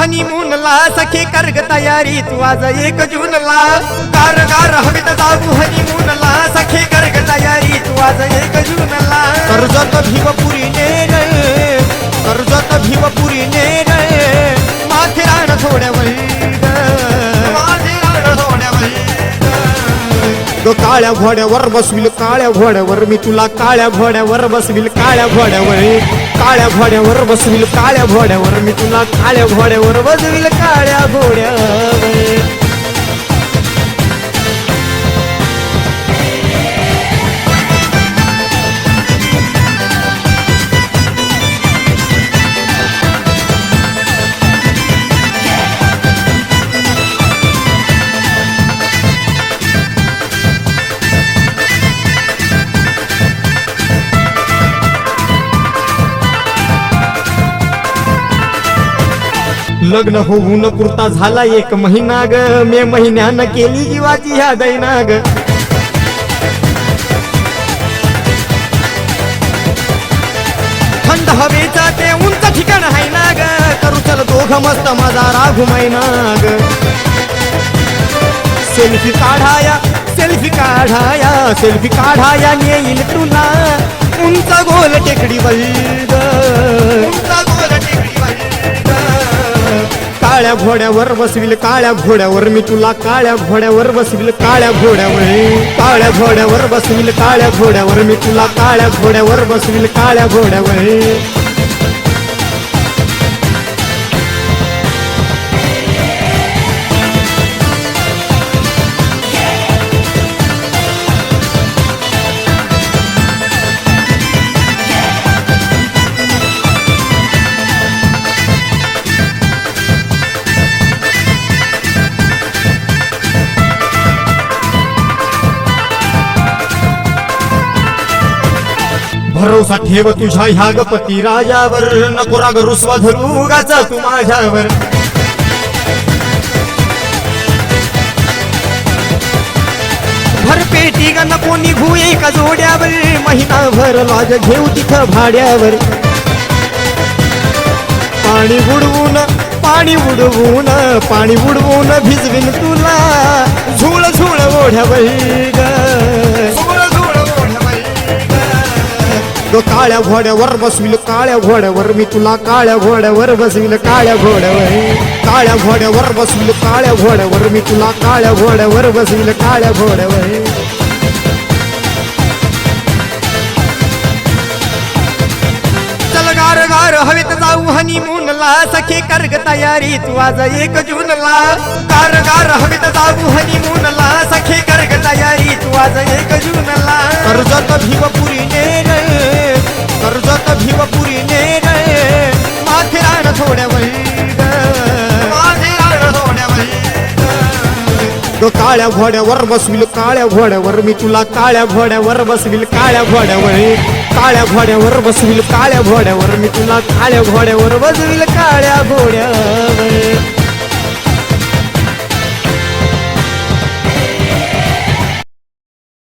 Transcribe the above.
हनीमूनला सखे कर ग तयारी तू आज 1 जूनला गार गार हवेत जाऊ हनीमूनला सखे कर ग तयारी तू आज 1 जूनला कर्जत भीमपुरी नेर कर्जत भीमपुरी नेर माथेरान थोड्यावर काळ्या घोड्यावर बसविल काळ्या घोड्यावर मी तुला काळ्या घोड्यावर बसविल काळ्या घोड्यावर काळ्या घोड्यावर बसविल काळ्या घोड्यावर मी तुला काळ्या घोड्यावर बसविल काळ्या घोड्यावर लग्न होऊन पुरता झाला 1 महिना ग मे महिन्यानं केली जीवाची ह्या दैना ग थंड हवेचा ते उंच ठिकाण आहे ना ग करू चल दोघं मस्त मजा राघू मैना ग सेल्फी काढाया सेल्फी काढाया सेल्फी काढाया नेईल तुला उंच गोल टेकडी बल्ग काळ्या घोड्यावर बसविल काळ्या घोड्यावर मी तुला काळ्या घोड्यावर बसविल काळ्या घोड्यावर काळ्या घोड्यावर बसविल काळ्या घोड्यावर मी तुला काळ्या घोड्यावर बसविल काळ्या घोड्यावर भरोसा ठेव तुझ्या ह्या गपती राजावर नको राग रुसवा धरू गाचा तू माझ्यावर भरपेटी ग नको निघू एका जोड्यावर महिनाभर लॉज घेऊ तिथं भाड्यावर पाणी बुडवून पाणी बुडवून पाणी बुडवून भिजवीन तुला झुळ झुळ ओढ्यावर काळ्या घोड्यावर बसविल काळ्या घोड्यावर मी तुला काळ्या घोड्यावर बसविल काळ्या घोड्यावर काळ्या घोड्यावर बसविल काळ्या घोड्यावर मी तुला काळ्या घोड्यावर बसविल काळ्या घोड्यावर चल गार गार हवेत जाऊ हनीमूनला सखे कर ग तयारी तू आज 1 जूनला गार गार हवेत जाऊ हनीमूनला सखे कर ग तयारी तू आज 1 जूनला कर्जत भीमपुरी नेर कर्जत भीमपुरी नेर माथेरान थोड्यावर काळ्या घोड्यावर बसविल काळ्या घोड्यावर मी तुला काळ्या घोड्यावर बसविल काळ्या घोड्यावर काळ्या घोड्यावर बसविल काळ्या घोड्यावर मी तुला काळ्या घोड्यावर बसविल काळ्या घोड्यावर